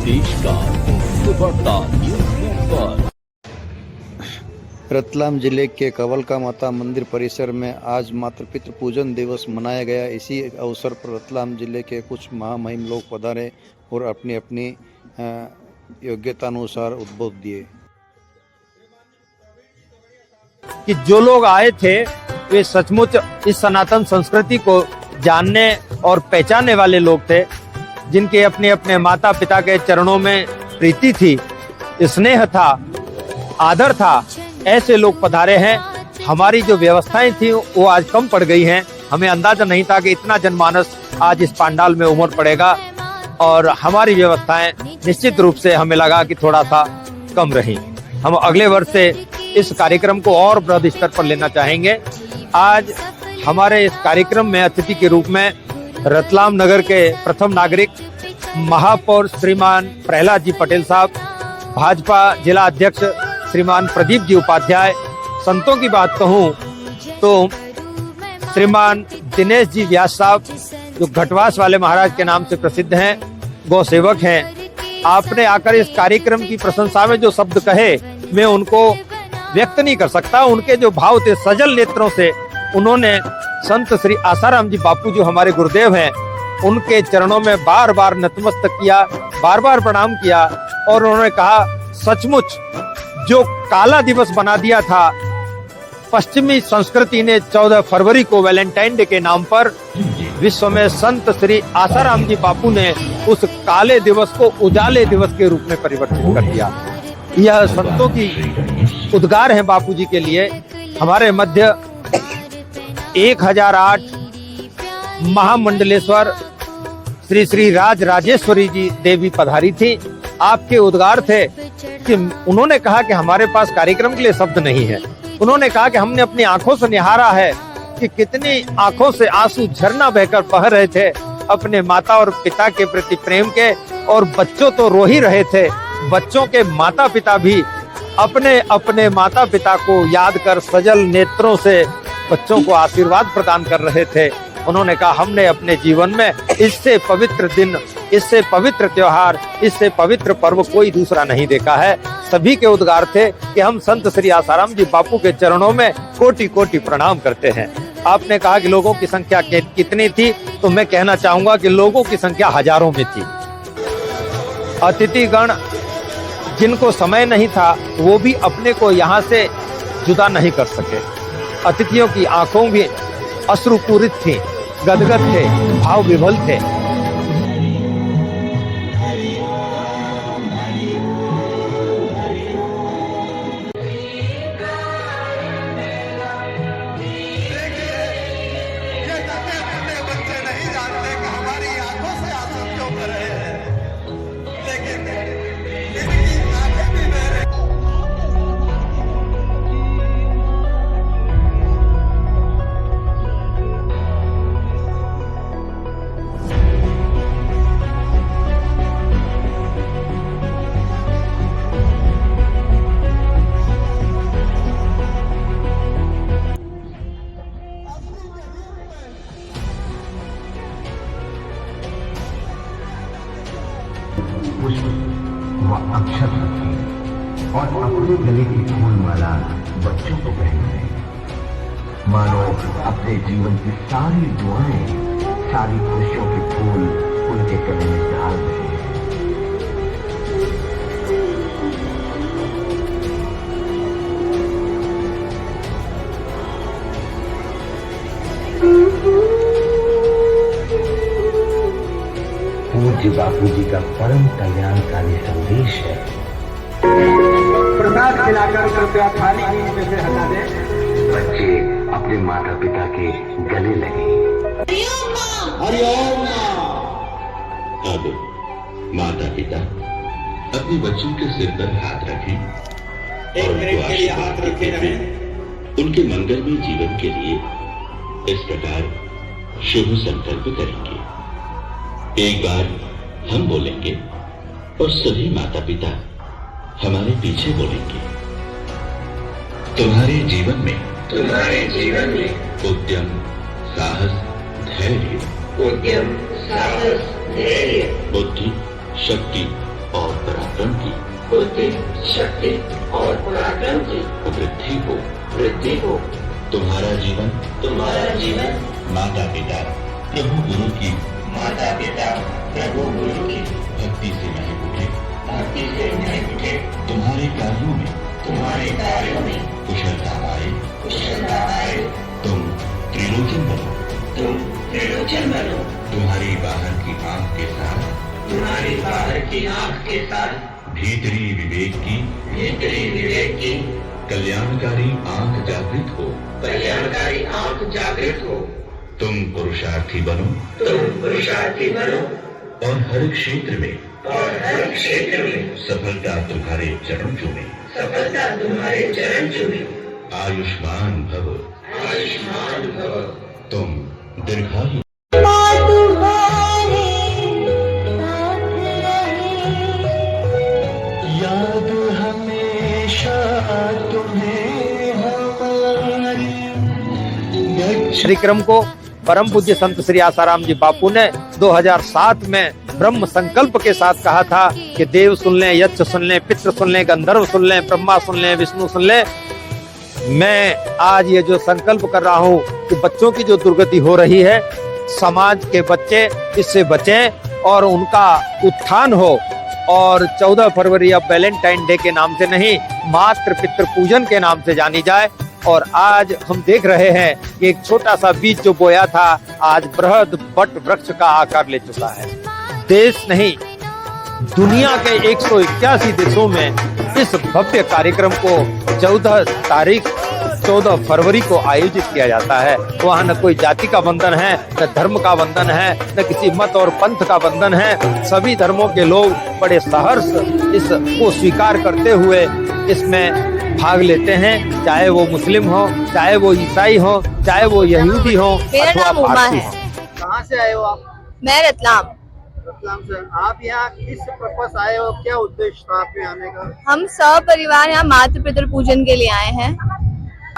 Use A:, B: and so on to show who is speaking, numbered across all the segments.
A: देश का सुबरता न्यूज़ पर।
B: रतलाम जिले के कवलका माता मंदिर परिसर में आज मातृपितृ पूजन दिवस मनाया गया। इसी अवसर पर रतलाम जिले के कुछ महामहिम लोग पधारे और अपनी अपनी योग्यता अनुसार उद्बोध दिए।
C: कि जो लोग आए थे वे सचमुच इस सनातन संस्कृति को जानने और पहचानने वाले लोग थे, जिनके अपने अपने माता पिता के चरणों में प्रीति थी, स्नेह था, आदर था। ऐसे लोग पधारे हैं। हमारी जो व्यवस्थाएं थी वो आज कम पड़ गई हैं। हमें अंदाजा नहीं था कि इतना जनमानस आज इस पंडाल में उमड़ पड़ेगा, और हमारी व्यवस्थाएं निश्चित रूप से हमें लगा कि थोड़ा सा कम रही। हम अगले वर्ष से इस कार्यक्रम को और बृहद स्तर पर लेना चाहेंगे। आज हमारे इस कार्यक्रम में अतिथि के रूप में रतलाम नगर के प्रथम नागरिक महापौर श्रीमान प्रहलाद जी पटेल साहब, भाजपा जिला अध्यक्ष श्रीमान प्रदीप जी उपाध्याय, संतों की बात कहूं तो श्रीमान दिनेश जी व्यास साहब, जो घटवास वाले महाराज के नाम से प्रसिद्ध हैं, गौ सेवक हैं। आपने आकर इस कार्यक्रम की प्रशंसा में जो शब्द कहे, मैं उनको व्यक्त नहीं कर सकता। उनके जो भाव थे, सजल नेत्रों से उन्होंने संत श्री आसाराम जी बापू जो हमारे गुरुदेव हैं, उनके चरणों में बार बार नतमस्तक किया, बार बार प्रणाम किया, और उन्होंने कहा सचमुच जो काला दिवस बना दिया था पश्चिमी संस्कृति ने 14 फरवरी को वैलेंटाइन डे के नाम पर, विश्व में संत श्री आसाराम जी बापू ने उस काले दिवस को उजाले दिवस के रूप में परिवर्तित कर दिया। यह संतों की उद्गार है बापू जी के लिए। हमारे मध्य 1008 महामंडलेश्वर श्री श्री राज राजेश्वरी जी देवी पधारी थी। आपके उद्गार थे कि उन्होंने कहा कि हमारे पास कार्यक्रम के लिए शब्द नहीं है। उन्होंने कहा कि हमने अपनी आंखों से निहारा है कि कितनी आंखों से आंसू झरना बहकर बह रहे थे अपने माता और पिता के प्रति प्रेम के, और बच्चों तो रो ही रहे थे। बच्चों के माता पिता भी अपने अपने माता पिता को याद कर सजल नेत्रों से बच्चों को आशीर्वाद प्रदान कर रहे थे। उन्होंने कहा हमने अपने जीवन में इससे पवित्र दिन, इससे पवित्र त्योहार, इससे पवित्र पर्व कोई दूसरा नहीं देखा है। सभी के उद्गार थे कि हम संत श्री आसाराम जी बापू के चरणों में कोटि कोटि प्रणाम करते हैं। आपने कहा कि लोगों की संख्या कितनी थी, तो मैं कहना चाहूंगा कि लोगों की संख्या हजारों में थी। अतिथिगण जिनको समय नहीं था, वो भी अपने को यहाँ से जुदा नहीं कर सके। अतिथियों की आंखों भी अश्रुपूरित थी, गदगद थे, भाव विभल थे।
D: व अक्षर रखें और अपने गले की फूल माला बच्चों को पहनाएं। मानो अपने जीवन की सारी दुआएं, सारी खुशियों के फूल उनके गले में डाल रहे हैं। पूज्य बापू जी का परम कल्याणकारी संदेश है।
E: प्रसाद खिलाकर कृपया थाली बीच से हटा दें।
D: बच्चे अपने माता पिता के गले लगे।
E: हरिओम।
F: अब माता पिता अपने बच्चों के सिर पर हाथ रखें और
E: के लिए हाथ रखे रहें।
F: उनके मंगलमय जीवन के लिए इस प्रकार शुभ संकल्प करेंगे। एक बार हम बोलेंगे और सभी माता पिता हमारे पीछे बोलेंगे। तुम्हारे जीवन में उद्यम, साहस, धैर्य,
E: साहस, धैर्य,
F: बुद्धि, शक्ति और पराक्रम की, बुद्धि, शक्ति और पराक्रम की वृद्धि हो। तुम्हारा जीवन माता पिता प्रभु गुरु की भक्ति से नहीं उठे, तुम्हारे कार्यों में कुशलता आए, तुम त्रिलोचन बनो, तुम्हारी बाहर की आंख के साथ भीतरी विवेक की कल्याणकारी आंख जागृत हो। तुम पुरुषार्थी बनो और हर क्षेत्र में सफलता तुम्हारे चरण चूमे। आयुष्मान भव, तुम दीर्घायु। याद हमेशा तुम्हें
C: कार्यक्रम को परम पूज्य संत श्री आसाराम जी बापू ने 2007 में ब्रह्म संकल्प के साथ कहा था कि देव सुन लें, यक्ष सुन लें, पितृ सुन लें, गंधर्व सुन लें, ब्रह्मा सुन लें, विष्णु सुन लें। मैं आज ये जो संकल्प कर रहा हूँ कि बच्चों की जो दुर्गति हो रही है, समाज के बच्चे इससे बचें और उनका उत्थान हो। और 14 फरवरी अब वैलेंटाइन डे के नाम से नहीं, मातृ पितृ पूजन के नाम से जानी जाए। और आज हम देख रहे हैं कि एक छोटा सा बीज जो बोया था आज बृहद वट वृक्ष का आकार ले चुका है। देश नहीं, दुनिया के 181 देशों में इस भव्य कार्यक्रम को 14 फरवरी को आयोजित किया जाता है। वहाँ न कोई जाति का बंधन है, न धर्म का बंधन है, न किसी मत और पंथ का बंधन है। सभी धर्मों के लोग बड़े सहर्ष इसको स्वीकार करते हुए इसमें भाग लेते हैं, चाहे वो मुस्लिम हो, चाहे वो ईसाई हो, चाहे वो यहूदी हो अथवा पारसी हो।
B: कहाँ से आए हो आप?
G: मैं रतलाम
B: से। आप यहाँ किस पर्पस आए हो, क्या उद्देश्य था आपके आने का?
G: हम सब परिवार यहाँ मातृ पितृ पूजन के लिए आए हैं।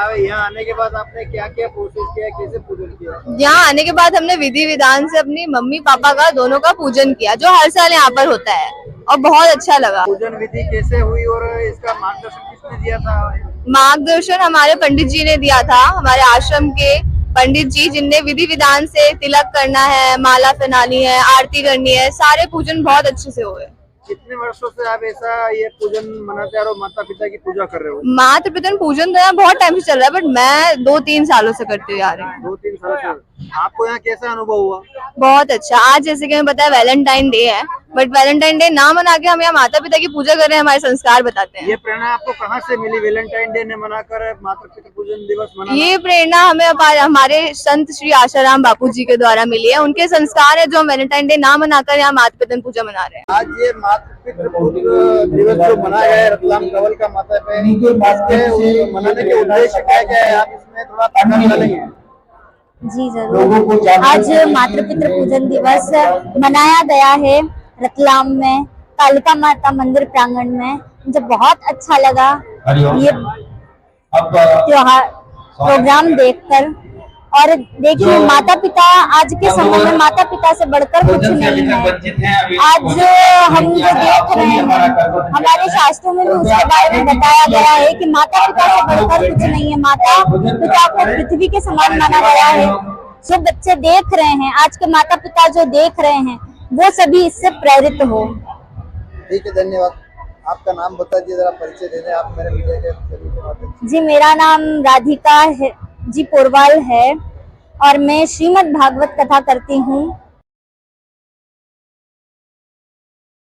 B: यहाँ आने के बाद आपने क्या क्या प्रोसेस किया, कैसे पूजन किया?
G: यहाँ आने के बाद हमने विधि विधान से अपनी मम्मी पापा का दोनों का पूजन किया, जो हर साल यहाँ पर होता है और बहुत अच्छा लगा।
B: पूजन विधि कैसे हुई और इसका मार्गदर्शन किसने दिया था?
G: मार्गदर्शन हमारे पंडित जी ने दिया था, हमारे आश्रम के पंडित जी, जिनने विधि विधान से तिलक करना है, माला पहनानी है, आरती करनी है, सारे पूजन बहुत अच्छे से हुए।
B: कितने वर्षों से आप ऐसा ये पूजन मनाते आ रहे हो, माता पिता की पूजा कर रहे हो?
G: मातृ पितृ पूजन तो यहाँ बहुत टाइम से चल रहा है, बट मैं 2-3 सालों से करते आ रही हूँ।
B: 2-3 साल से। आपको यहाँ कैसा अनुभव हुआ?
G: बहुत अच्छा। आज जैसे कि हमें पता है वैलेंटाइन डे है, बट वैलेंटाइन डे ना मना के हम यहाँ माता पिता की पूजा कर रहे हैं, हमारे संस्कार बताते हैं।
B: ये प्रेरणा आपको कहाँ से मिली? वैलेंटाइन डे ने मनाकर माता पिता पूजन दिवस मनाना?
G: ये प्रेरणा हमें हमारे संत श्री आसाराम बापू जी के द्वारा मिली है। उनके संस्कार है जो हम वैलेंटाइन डे ना मनाकर यहाँ माता पिता पूजा मना रहे हैं।
B: आज ये मातृ पितृ दिवस जो मनाया गया है रतलाम कवल का माता पे, इसके मनाने के उद्देश्य क्या क्या है? आप इसमें थोड़ा ताकत डालेंगे?
H: जी जरूर। आज मातृ पितृ पूजन दिवस मनाया गया है रतलाम में कालिका माता मंदिर प्रांगण में। मुझे बहुत अच्छा लगा ये त्योहार प्रोग्राम देखकर। और देखिए, माता पिता आज के समय में माता पिता से बढ़कर कुछ नहीं है। आज हम जो देख रहे हैं, हमारे शास्त्रों में भी उसके बारे में बताया गया है कि माता पिता से बढ़कर कुछ नहीं है। माता पिता को पृथ्वी के समान माना गया है। जो बच्चे देख रहे हैं, आज के माता पिता जो देख रहे हैं, वो सभी इससे प्रेरित हो।
B: ठीक है, धन्यवाद। आपका नाम बता दीजिए, जरा परिचय दे दें आप मेरे मीडिया के माध्यम।
H: जी, मेरा नाम राधिका है जी पोरवाल है और मैं श्रीमद् भागवत कथा करती हूँ।